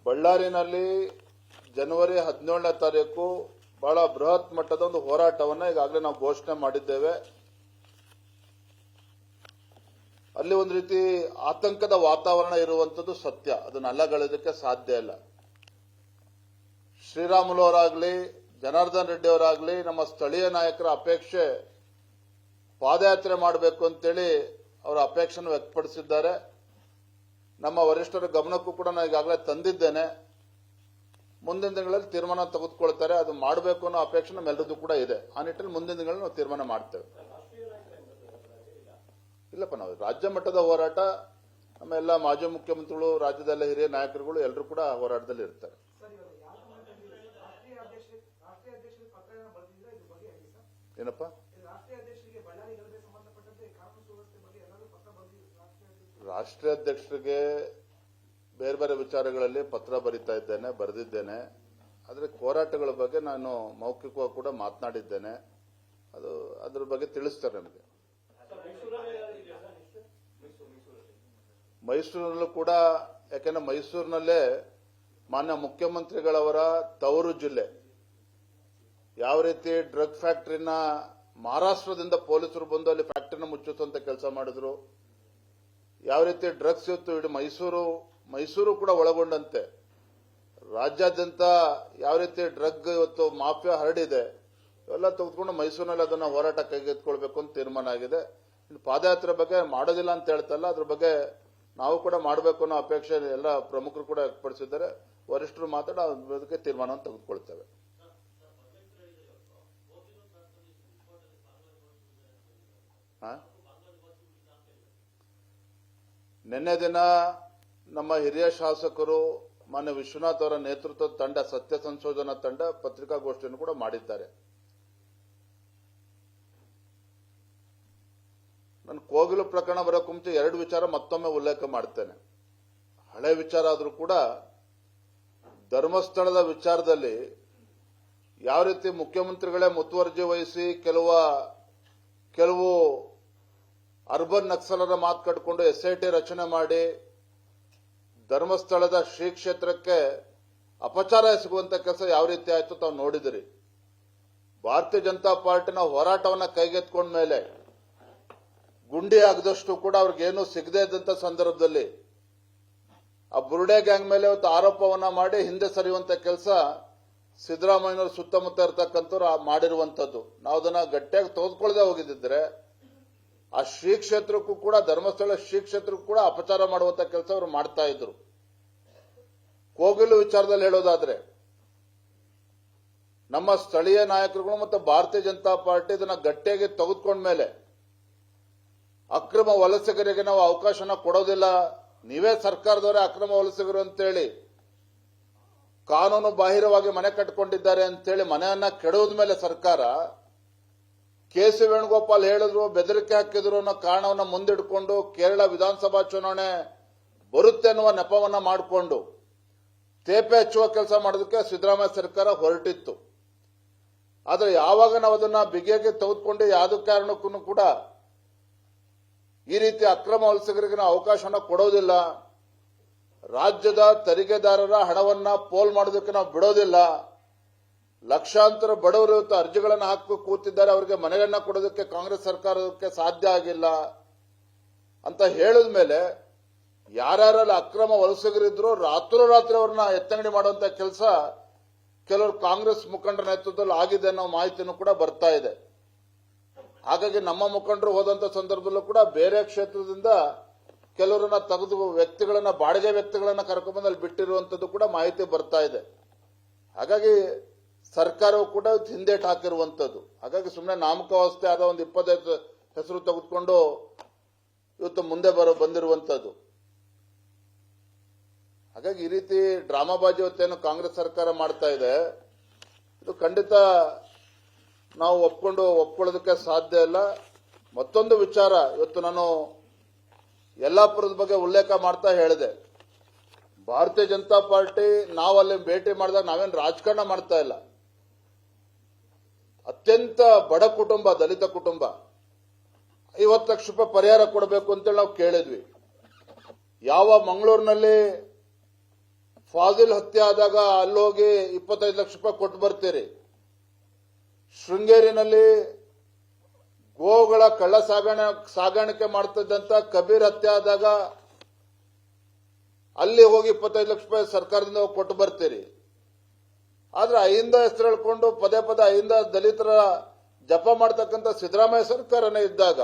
ಬಳ್ಳಾರಿನಲ್ಲಿ ಜನವರಿ 17ನೇ ತಾರೀಕು ಬಹಳ ಬೃಹತ್ ಮಟ್ಟದ ಒಂದು ಹೋರಾಟವನ್ನು ಈಗಾಗಲೇ ನಾವು ಘೋಷಣೆ ಮಾಡಿದ್ದೇವೆ. ಅಲ್ಲಿ ಒಂದು ರೀತಿ ಆತಂಕದ ವಾತಾವರಣ ಇರುವಂತದ್ದು ಸತ್ಯ, ಅದನ್ನ ಅಲ್ಲಗಳೆಯೋದಕ್ಕೆ ಸಾಧ್ಯ ಇಲ್ಲ. ಶ್ರೀರಾಮುಲು ಅವರಾಗಲಿ ಜನಾರ್ದನ್ ರೆಡ್ಡಿ ಅವರಾಗಲಿ ನಮ್ಮ ಸ್ಥಳೀಯ ನಾಯಕರ ಅಪೇಕ್ಷೆ ಪಾದಯಾತ್ರೆ ಮಾಡಬೇಕು ಅಂತೇಳಿ ಅವರ ಅಪೇಕ್ಷೆಯನ್ನು ವ್ಯಕ್ತಪಡಿಸಿದ್ದಾರೆ. ನಮ್ಮ ವರಿಷ್ಠರ ಗಮನಕ್ಕೂ ಕೂಡ ನಾನು ಈಗಾಗಲೇ ತಂದಿದ್ದೇನೆ. ಮುಂದಿನ ದಿನಗಳಲ್ಲಿ ತೀರ್ಮಾನ ತೆಗೆದುಕೊಳ್ತಾರೆ. ಅದು ಮಾಡಬೇಕು ಅನ್ನೋ ಅಪೇಕ್ಷೆ ನಮ್ಮೆಲ್ಲರದ್ದು ಕೂಡ ಇದೆ. ಆ ನಿಟ್ಟಿನಲ್ಲಿ ಮುಂದಿನ ದಿನಗಳಲ್ಲಿ ನಾವು ತೀರ್ಮಾನ ಮಾಡ್ತೇವೆ. ಇಲ್ಲಪ್ಪ, ನಾವು ರಾಜ್ಯ ಮಟ್ಟದ ಹೋರಾಟ, ನಮ್ಮ ಎಲ್ಲ ಮಾಜಿ ಮುಖ್ಯಮಂತ್ರಿಗಳು, ರಾಜ್ಯದ ಎಲ್ಲ ಹಿರಿಯ ನಾಯಕರುಗಳು ಎಲ್ಲರೂ ಕೂಡ ಹೋರಾಟದಲ್ಲಿ ಇರ್ತಾರೆ. ಏನಪ್ಪ, ರಾಷ್ಟ್ರೀಯ ಅಧ್ಯಕ್ಷರಿಗೆ ಬೇರೆ ಬೇರೆ ವಿಚಾರಗಳಲ್ಲಿ ಪತ್ರ ಬರೆದಿದ್ದೇನೆ. ಆದರೆ ಹೋರಾಟಗಳ ಬಗ್ಗೆ ನಾನು ಮೌಖಿಕವಾಗಿ ಕೂಡ ಮಾತನಾಡಿದ್ದೇನೆ. ಅದ್ರ ಬಗ್ಗೆ ತಿಳಿಸ್ತಾರೆ ನನಗೆ. ಮೈಸೂರಿನಲ್ಲೂ ಕೂಡ, ಯಾಕೆಂದ್ರೆ ಮೈಸೂರಿನಲ್ಲೇ ಮಾನ್ಯ ಮುಖ್ಯಮಂತ್ರಿಗಳವರ ತವರು ಜಿಲ್ಲೆ. ಯಾವ ರೀತಿ ಡ್ರಗ್ ಫ್ಯಾಕ್ಟರಿನ ಮಹಾರಾಷ್ಟ್ರದಿಂದ ಪೊಲೀಸರು ಬಂದು ಅಲ್ಲಿ ಫ್ಯಾಕ್ಟರಿನ ಮುಚ್ಚಿಸುವಂತ ಕೆಲಸ ಮಾಡಿದ್ರು, ಯಾವ ರೀತಿ ಡ್ರಗ್ಸ್ ಇವತ್ತು ಇಡೀ ಮೈಸೂರು ಕೂಡ ಒಳಗೊಂಡಂತೆ ರಾಜ್ಯಾದ್ಯಂತ ಯಾವ ರೀತಿ ಡ್ರಗ್ ಇವತ್ತು ಮಾಫಿಯಾ ಹರಡಿದೆ, ಇವೆಲ್ಲ ತೆಗೆದುಕೊಂಡು ಮೈಸೂರಿನಲ್ಲಿ ಅದನ್ನ ಹೋರಾಟ ಕೈಗೆತ್ತಿಕೊಳ್ಬೇಕು ಅಂತ ತೀರ್ಮಾನ ಆಗಿದೆ. ಇನ್ನು ಪಾದಯಾತ್ರೆ ಬಗ್ಗೆ ಮಾಡೋದಿಲ್ಲ ಅಂತ ಹೇಳ್ತಲ್ಲ, ಅದ್ರ ಬಗ್ಗೆ ನಾವು ಕೂಡ ಮಾಡಬೇಕು ಅನ್ನೋ ಅಪೇಕ್ಷೆ ಎಲ್ಲ ಪ್ರಮುಖರು ಕೂಡ ವ್ಯಕ್ತಪಡಿಸಿದ್ದಾರೆ. ವರಿಷ್ಠರು ಮಾತಾಡಿ ಅದಕ್ಕೆ ತೀರ್ಮಾನವನ್ನು ತೆಗೆದುಕೊಳ್ತೇವೆ. ನಿನ್ನೆ ದಿನ ನಮ್ಮ ಹಿರಿಯ ಶಾಸಕರು ಮಾನ್ಯ ವಿಶ್ವನಾಥ್ ಅವರ ನೇತೃತ್ವದ ತಂಡ, ಸತ್ಯ ಸಂಶೋಧನಾ ತಂಡ, ಪತ್ರಿಕಾಗೋಷ್ಠಿಯನ್ನು ಕೂಡ ಮಾಡಿದ್ದಾರೆ. ನಾನು ಕೋಗಿಲು ಪ್ರಕರಣ ಬರೋಕೆ ಮುಂಚೆ 2 ವಿಚಾರ ಮತ್ತೊಮ್ಮೆ ಉಲ್ಲೇಖ ಮಾಡ್ತೇನೆ. ಹಳೆ ವಿಚಾರ ಆದರೂ ಕೂಡ ಧರ್ಮಸ್ಥಳದ ವಿಚಾರದಲ್ಲಿ ಯಾವ ರೀತಿ ಮುಖ್ಯಮಂತ್ರಿಗಳೇ ಮುತುವರ್ಜಿ ವಹಿಸಿ ಕೆಲವು ಅರ್ಬನ್ ನಕ್ಸಲರ ಮಾತು ಕಟ್ಕೊಂಡು SIT ರಚನೆ ಮಾಡಿ ಧರ್ಮಸ್ಥಳದ ಶ್ರೀ ಕ್ಷೇತ್ರಕ್ಕೆ ಅಪಚಾರ ಎಸಗುವಂತ ಕೆಲಸ ಯಾವ ರೀತಿ ಆಯ್ತು ತಾವು ನೋಡಿದಿರಿ. ಭಾರತೀಯ ಜನತಾ ಪಾರ್ಟಿನ ಹೋರಾಟವನ್ನ ಕೈಗೆತ್ಕೊಂಡ ಮೇಲೆ ಗುಂಡಿ ಆಗದಷ್ಟು ಕೂಡ ಅವ್ರಿಗೇನು ಸಿಗದೇ ಇದ್ದಂತ ಸಂದರ್ಭದಲ್ಲಿ ಆ ಬುರುಡೆ ಗ್ಯಾಂಗ್ ಮೇಲೆ ಇವತ್ತು ಆರೋಪವನ್ನ ಮಾಡಿ ಹಿಂದೆ ಸರಿಯುವಂತ ಕೆಲಸ ಸಿದ್ದರಾಮಯ್ಯನವರು ಸುತ್ತಮುತ್ತ ಇರತಕ್ಕಂಥವ್ರು ಮಾಡಿರುವಂತದ್ದು. ನಾವು ಅದನ್ನ ಗಟ್ಟಿಯಾಗಿ ತೆಗೆದುಕೊಳ್ಳದೆ ಹೋಗಿದ್ದಿದ್ರೆ ಆ ಶ್ರೀ ಕ್ಷೇತ್ರಕ್ಕೂ ಕೂಡ, ಧರ್ಮಸ್ಥಳ ಶ್ರೀ ಕ್ಷೇತ್ರಕ್ಕೂ ಕೂಡ ಅಪಚಾರ ಮಾಡುವಂತ ಕೆಲಸ ಅವರು ಮಾಡ್ತಾ ಇದ್ರು. ಕೋಗಿಲು ವಿಚಾರದಲ್ಲಿ ಹೇಳೋದಾದ್ರೆ ನಮ್ಮ ಸ್ಥಳೀಯ ನಾಯಕರುಗಳು ಮತ್ತು ಭಾರತೀಯ ಜನತಾ ಪಾರ್ಟಿ ಇದನ್ನ ಗಟ್ಟಿಯಾಗಿ ತೆಗೆದುಕೊಂಡ ಮೇಲೆ ಅಕ್ರಮ ವಲಸಿಗರಿಗೆ ನಾವು ಅವಕಾಶನ ಕೊಡೋದಿಲ್ಲ, ನೀವೇ ಸರ್ಕಾರದವರೇ ಅಕ್ರಮ ವಲಸಿಗರು ಅಂತೇಳಿ ಕಾನೂನು ಬಾಹಿರವಾಗಿ ಮನೆ ಕಟ್ಟಿಕೊಂಡಿದ್ದಾರೆ ಅಂತೇಳಿ ಮನೆಯನ್ನ ಕೆಡೋದ ಮೇಲೆ ಸರ್ಕಾರ KC ವೇಣುಗೋಪಾಲ್ ಹೇಳಿದ್ರು, ಬೆದರಿಕೆ ಹಾಕಿದ್ರು ಅನ್ನೋ ಕಾರಣವನ್ನ ಮುಂದಿಟ್ಕೊಂಡು ಕೇರಳ ವಿಧಾನಸಭಾ ಚುನಾವಣೆ ಬರುತ್ತೆ ಅನ್ನುವ ನೆಪವನ್ನ ಮಾಡಿಕೊಂಡು ತೇಪೆ ಹಚ್ಚುವ ಕೆಲಸ ಮಾಡೋದಕ್ಕೆ ಸಿದ್ದರಾಮಯ್ಯ ಸರ್ಕಾರ ಹೊರಟಿತ್ತು. ಆದ್ರೆ ಯಾವಾಗ ನಾವು ಅದನ್ನ ಬಿಗಿಯಾಗಿ ತೆಗೆದುಕೊಂಡು ಯಾವುದೇ ಕಾರಣಕ್ಕೂ ಕೂಡ ಈ ರೀತಿ ಅಕ್ರಮ ವಲಸಿಗರಿಗೆ ನಾವು ಅವಕಾಶನ ಕೊಡೋದಿಲ್ಲ, ರಾಜ್ಯದ ತೆರಿಗೆದಾರರ ಹಣವನ್ನ ಪೋಲ್ ಮಾಡೋದಕ್ಕೆ ನಾವು ಬಿಡೋದಿಲ್ಲ, ಲಕ್ಷಾಂತರ ಬಡವರು ಇವತ್ತು ಅರ್ಜಿಗಳನ್ನು ಹಾಕಿ ಕೂತಿದ್ದಾರೆ, ಅವರಿಗೆ ಮನೆಗಳನ್ನ ಕೊಡೋದಕ್ಕೆ ಕಾಂಗ್ರೆಸ್ ಸರ್ಕಾರಕ್ಕೆ ಸಾಧ್ಯ ಆಗಿಲ್ಲ ಅಂತ ಹೇಳಿದ ಮೇಲೆ ಯಾರ್ಯಾರಲ್ಲಿ ಅಕ್ರಮ ವಲಸಿಗರಿದ್ರು ರಾತ್ರೋರಾತ್ರಿ ಅವ್ರನ್ನ ಎತ್ತಂಗಡಿ ಮಾಡುವಂತ ಕೆಲಸ ಕೆಲವರು ಕಾಂಗ್ರೆಸ್ ಮುಖಂಡರ ನೇತೃತ್ವದಲ್ಲಿ ಆಗಿದೆ ಅನ್ನೋ ಮಾಹಿತಿನೂ ಕೂಡ ಬರ್ತಾ ಇದೆ. ಹಾಗಾಗಿ ನಮ್ಮ ಮುಖಂಡರು ಹೋದಂತ ಸಂದರ್ಭದಲ್ಲೂ ಕೂಡ ಬೇರೆ ಕ್ಷೇತ್ರದಿಂದ ಕೆಲವರನ್ನ ತೆಗೆದು ವ್ಯಕ್ತಿಗಳನ್ನ, ಬಾಡಿಗೆ ವ್ಯಕ್ತಿಗಳನ್ನ ಕರ್ಕೊಂಡ್ಬಂದಲ್ಲಿ ಬಿಟ್ಟಿರುವಂತದ್ದು ಕೂಡ ಮಾಹಿತಿ ಬರ್ತಾ ಇದೆ. ಹಾಗಾಗಿ ಸರ್ಕಾರವು ಕೂಡ ಹಿಂದೇಟು ಹಾಕಿರುವಂತದ್ದು. ಹಾಗಾಗಿ ಸುಮ್ಮನೆ ನಾಮಕಾವಸ್ಥೆ ಆದ ಒಂದು 25 ಹೆಸರು ತೆಗೆದುಕೊಂಡು ಇವತ್ತು ಮುಂದೆ ಬಂದಿರುವಂತದ್ದು. ಹಾಗಾಗಿ ಈ ರೀತಿ ಡ್ರಾಮಾಬಾಜಿ ಇವತ್ತೇನು ಕಾಂಗ್ರೆಸ್ ಸರ್ಕಾರ ಮಾಡ್ತಾ ಇದೆ, ಇದು ಖಂಡಿತ ನಾವು ಒಪ್ಕೊಳ್ಳೋದಕ್ಕೆ ಸಾಧ್ಯ ಇಲ್ಲ. ಮತ್ತೊಂದು ವಿಚಾರ, ಇವತ್ತು ನಾನು ಯಲ್ಲಾಪುರದ ಬಗ್ಗೆ ಉಲ್ಲೇಖ ಮಾಡ್ತಾ ಹೇಳಿದೆ. ಭಾರತೀಯ ಜನತಾ ಪಾರ್ಟಿ ನಾವು ಅಲ್ಲಿ ಭೇಟಿ ಮಾಡಿದಾಗ ನಾವೇನು ರಾಜಕಾರಣ ಮಾಡ್ತಾ ಇಲ್ಲ. ಅತ್ಯಂತ ಬಡ ಕುಟುಂಬ, ದಲಿತ ಕುಟುಂಬ, 50 ಲಕ್ಷ ರೂಪಾಯಿ ಪರಿಹಾರ ಕೊಡಬೇಕು ಅಂತೇಳಿ ನಾವು ಕೇಳಿದ್ವಿ. ಯಾವ ಮಂಗಳೂರಿನಲ್ಲಿ ಫಾಜಿಲ್ ಹತ್ಯೆ ಆದಾಗ ಅಲ್ಲೋಗಿ 25 ಲಕ್ಷ ರೂಪಾಯಿ ಕೊಟ್ಟು ಬರ್ತೀರಿ. ಶೃಂಗೇರಿನಲ್ಲಿ ಗೋಗಳ ಕಳ್ಳ ಸಾಗಾಣಿಕೆ ಮಾಡ್ತಿದ್ದಂತ ಕಬೀರ್ ಹತ್ಯೆ ಆದಾಗ ಅಲ್ಲಿ ಹೋಗಿ 25 ಲಕ್ಷ ರೂಪಾಯಿ ಸರ್ಕಾರದಿಂದ ಕೊಟ್ಟು ಬರ್ತೀರಿ. ಆದ್ರೆ ಅಹಿಂದ ಹೆಸರು ಹೇಳ್ಕೊಂಡು ಪದೇ ಪದೇ ಅಹಿಂದ ದಲಿತರ ಜಪ ಮಾಡ್ತಕ್ಕಂಥ ಸಿದ್ದರಾಮಯ್ಯ ಸರ್ಕಾರನೇ ಇದ್ದಾಗ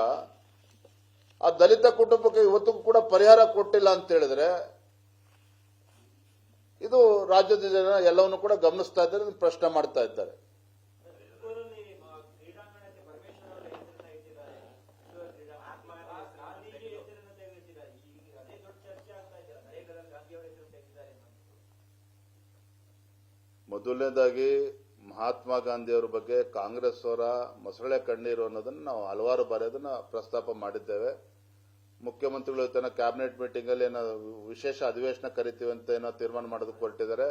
ಆ ದಲಿತ ಕುಟುಂಬಕ್ಕೆ ಇವತ್ತಿಗೂ ಕೂಡ ಪರಿಹಾರ ಕೊಟ್ಟಿಲ್ಲ ಅಂತ ಹೇಳಿದ್ರೆ ಇದು ರಾಜ್ಯದ ಜನ ಎಲ್ಲವನ್ನೂ ಕೂಡ ಗಮನಿಸ್ತಾ ಇದ್ದಾರೆ, ಪ್ರಶ್ನೆ ಮಾಡ್ತಾ ಇದ್ದಾರೆ. ಮೊದಲನೇದಾಗಿ ಮಹಾತ್ಮ ಗಾಂಧಿಯವರ ಬಗ್ಗೆ ಕಾಂಗ್ರೆಸ್ ಅವರ ಮೊಸಳೆ ಕಣ್ಣೀರು ಅನ್ನೋದನ್ನ ನಾವು ಹಲವಾರು ಬಾರಿ ಅದನ್ನ ಪ್ರಸ್ತಾಪ ಮಾಡಿದ್ದೇವೆ. ಮುಖ್ಯಮಂತ್ರಿಗಳು ತನ್ನ ಕ್ಯಾಬಿನೆಟ್ ಮೀಟಿಂಗ್ ಅಲ್ಲಿ ಏನೋ ವಿಶೇಷ ಅಧಿವೇಶನ ಕರಿತೀವಿ ಅಂತ ಏನೋ ತೀರ್ಮಾನ ಮಾಡೋದಕ್ಕೆ ಹೊರಟಿದ್ದಾರೆ.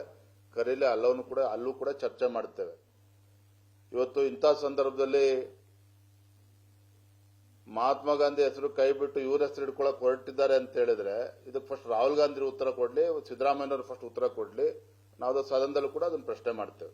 ಕರೀಲಿ ಅಲ್ಲೂ ಕೂಡ ಚರ್ಚೆ ಮಾಡ್ತೇವೆ. ಇವತ್ತು ಇಂಥ ಸಂದರ್ಭದಲ್ಲಿ ಮಹಾತ್ಮ ಗಾಂಧಿ ಹೆಸರು ಕೈ ಬಿಟ್ಟು ಇವ್ರ ಹೆಸರು ಹಿಡ್ಕೊಳಕ್ ಹೊರಟಿದ್ದಾರೆ ಅಂತ ಹೇಳಿದ್ರೆ ಇದಕ್ಕೆ ಫಸ್ಟ್ ರಾಹುಲ್ ಗಾಂಧಿ ಉತ್ತರ ಕೊಡ್ಲಿ, ಸಿದ್ದರಾಮಯ್ಯನವರು ಫಸ್ಟ್ ಉತ್ತರ ಕೊಡ್ಲಿ. ನಾವು ಸದನದಲ್ಲೂ ಕೂಡ ಅದನ್ನು ಪ್ರಶ್ನೆ ಮಾಡ್ತೇವೆ.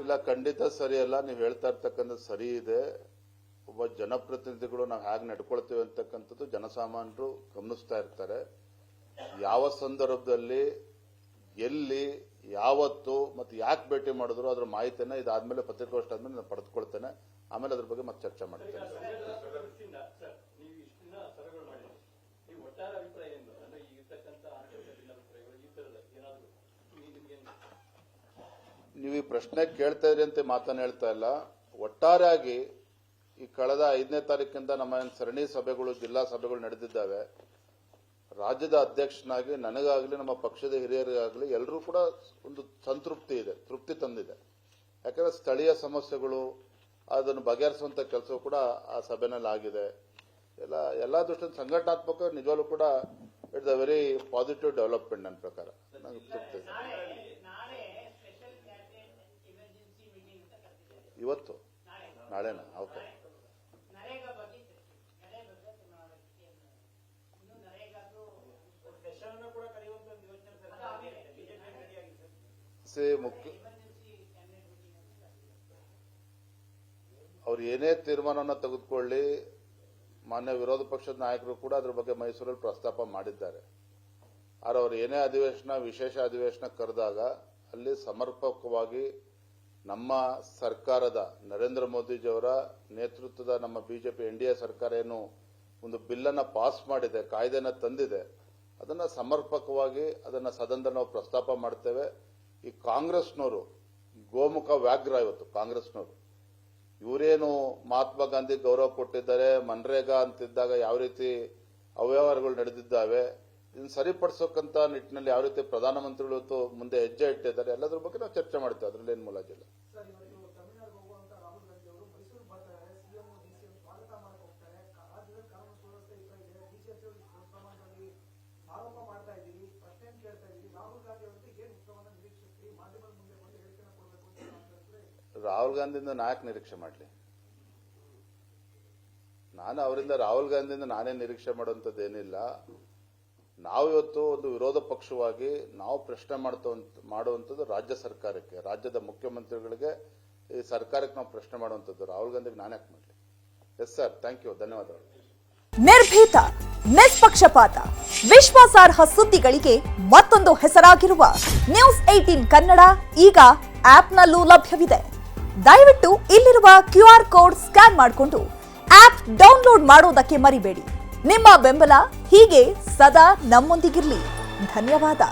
ಇಲ್ಲ, ಖಂಡಿತ ಸರಿಯಲ್ಲ. ನೀವು ಹೇಳ್ತಾ ಇರ್ತಕ್ಕಂಥ ಸರಿ ಇದೆ. ಒಬ್ಬ ಜನಪ್ರತಿನಿಧಿಗಳು ನಾವು ಹೇಗೆ ನಡ್ಕೊಳ್ತೇವೆ ಅಂತಕ್ಕಂಥದ್ದು ಜನಸಾಮಾನ್ಯರು ಗಮನಿಸ್ತಾ ಇರ್ತಾರೆ. ಯಾವ ಸಂದರ್ಭದಲ್ಲಿ ಎಲ್ಲಿ ಯಾವತ್ತು ಮತ್ತೆ ಯಾಕೆ ಭೇಟಿ ಮಾಡಿದ್ರು ಅದರ ಮಾಹಿತಿಯನ್ನ ಇದಾದ್ಮೇಲೆ ಪತ್ರಿಕಾಗೋಷ್ಠಿ ಆದ್ಮೇಲೆ ನಾನು ಪಡೆದುಕೊಳ್ತೇನೆ. ಆಮೇಲೆ ಅದ್ರ ಬಗ್ಗೆ ಮತ್ತೆ ಚರ್ಚೆ ಮಾಡ್ತೇನೆ. ನೀವು ಈ ಪ್ರಶ್ನೆ ಕೇಳ್ತಾ ಇದ್ರಿ ಅಂತ ಮಾತನ್ನ ಹೇಳ್ತಾ ಇಲ್ಲ. ಒಟ್ಟಾರೆಯಾಗಿ ಈ ಕಳೆದ 5ನೇ ತಾರೀಕಿಂದ ನಮ್ಮ ಸರಣಿ ಸಭೆಗಳು, ಜಿಲ್ಲಾ ಸಭೆಗಳು ನಡೆದಿದ್ದಾವೆ. ರಾಜ್ಯದ ಅಧ್ಯಕ್ಷನಾಗಿ ನನಗಾಗಲಿ ನಮ್ಮ ಪಕ್ಷದ ಹಿರಿಯರಿಗಾಗಲಿ ಎಲ್ಲರೂ ಕೂಡ ಒಂದು ಸಂತೃಪ್ತಿ ಇದೆ, ತೃಪ್ತಿ ತಂದಿದೆ. ಯಾಕಂದ್ರೆ ಸ್ಥಳೀಯ ಸಮಸ್ಯೆಗಳು ಅದನ್ನು ಬಗೆಹರಿಸುವಂತ ಕೆಲಸ ಕೂಡ ಆ ಸಭೆನಲ್ಲಿ ಆಗಿದೆ. ಎಲ್ಲಾ ದೃಷ್ಟಿಯಿಂದ ಸಂಘಟನಾತ್ಮಕ ನಿಜವಾಗ್ಲೂ ಕೂಡ it's a very positive development ನನ್ನ ಪ್ರಕಾರ. ನನಗೆ ತೃಪ್ತಿ ಇದೆ. ಇವತ್ತು ನಾಳೆನಾ? ಓಕೆ. ಅವ್ರು ಏನೇ ತೀರ್ಮಾನವನ್ನು ತೆಗೆದುಕೊಳ್ಳಿ, ಮಾನ್ಯ ವಿರೋಧ ಪಕ್ಷದ ನಾಯಕರು ಕೂಡ ಅದ್ರ ಬಗ್ಗೆ ಮೈಸೂರಲ್ಲಿ ಪ್ರಸ್ತಾಪ ಮಾಡಿದ್ದಾರೆ. ಆದ್ರೆ ಅವರು ಏನೇ ವಿಶೇಷ ಅಧಿವೇಶನ ಕರೆದಾಗ ಅಲ್ಲಿ ಸಮರ್ಪಕವಾಗಿ ನಮ್ಮ ಸರ್ಕಾರದ ನರೇಂದ್ರ ಮೋದಿಜಿಯವರ ನೇತೃತ್ವದ ನಮ್ಮ ಬಿಜೆಪಿ NDA ಸರ್ಕಾರ ಏನು ಒಂದು ಬಿಲ್ಲನ್ನು ಪಾಸ್ ಮಾಡಿದೆ, ಕಾಯ್ದೆನ ತಂದಿದೆ, ಅದನ್ನ ಸಮರ್ಪಕವಾಗಿ ಅದನ್ನ ಸದನದಲ್ಲಿ ನಾವು ಪ್ರಸ್ತಾಪ ಮಾಡ್ತೇವೆ. ಈ ಕಾಂಗ್ರೆಸ್ನವರು ಗೋಮುಖ ವ್ಯಾಘ್ರ. ಇವತ್ತು ಕಾಂಗ್ರೆಸ್ನವರು ಇವರೇನು ಮಹಾತ್ಮ ಗಾಂಧಿ ಗೌರವ ಕೊಟ್ಟಿದ್ದಾರೆ, ಮನ್ರೇಗಾ ಅಂತಿದ್ದಾಗ ಯಾವ ರೀತಿ ಅವ್ಯವಹಾರಗಳು ನಡೆದಿದ್ದಾವೆ, ಇದನ್ನು ಸರಿಪಡಿಸೋಕಂತ ನಿಟ್ಟಿನಲ್ಲಿ ಯಾವ ರೀತಿ ಪ್ರಧಾನಮಂತ್ರಿಗಳು ಇವತ್ತು ಮುಂದೆ ಹೆಜ್ಜೆ ಇಟ್ಟಿದ್ದಾರೆ, ಎಲ್ಲದ್ರ ಬಗ್ಗೆ ನಾವು ಚರ್ಚೆ ಮಾಡ್ತೇವೆ. ಅದರಲ್ಲಿ ಏನು ಮುಲಾಜಿಲ್ಲ. ರಾಹುಲ್ ಗಾಂಧಿಯಿಂದ ನಾಯಕ್ ನಿರೀಕ್ಷೆ ಮಾಡಲಿ? ನಾನು ಅವರಿಂದ ರಾಹುಲ್ ಗಾಂಧಿಯಿಂದ ನಾನೇ ನಿರೀಕ್ಷೆ ಮಾಡುವಂಥದ್ದೇನಿಲ್ಲ. ನಾವು ಇವತ್ತು ಒಂದು ವಿರೋಧ ಪಕ್ಷವಾಗಿ ನಾವು ಪ್ರಶ್ನೆ ಮಾಡುವಂಥದ್ದು ರಾಜ್ಯ ಸರ್ಕಾರಕ್ಕೆ, ರಾಜ್ಯದ ಮುಖ್ಯಮಂತ್ರಿಗಳಿಗೆ, ಈ ಸರ್ಕಾರಕ್ಕೆ ನಾವು ಪ್ರಶ್ನೆ ಮಾಡುವಂಥದ್ದು. ರಾಹುಲ್ ಗಾಂಧಿಗೆ ನಾನೇ ಯಾಕೆ ಮಾಡಲಿ? ಎಸ್ ಸರ್, ಥ್ಯಾಂಕ್ ಯು, ಧನ್ಯವಾದಗಳು. ನಿರ್ಭೀತ, ನಿಷ್ಪಕ್ಷಪಾತ, ವಿಶ್ವಾಸಾರ್ಹ ಸುದ್ದಿಗಳಿಗೆ ಮತ್ತೊಂದು ಹೆಸರಾಗಿರುವ ನ್ಯೂಸ್ 18 ಕನ್ನಡ ಈಗ ಆಪ್ನಲ್ಲೂ ಲಭ್ಯವಿದೆ. ದಯವಿಟ್ಟು ಇಲ್ಲಿರುವ QR ಕೋಡ್ ಸ್ಕ್ಯಾನ್ ಮಾಡಿಕೊಂಡು ಆಪ್ ಡೌನ್ಲೋಡ್ ಮಾಡೋದಕ್ಕೆ ಮರಿಬೇಡಿ. ನಿಮ್ಮ ಬೆಂಬಲ ಹೀಗೆ ಸದಾ ನಮ್ಮೊಂದಿಗಿರಲಿ. ಧನ್ಯವಾದ.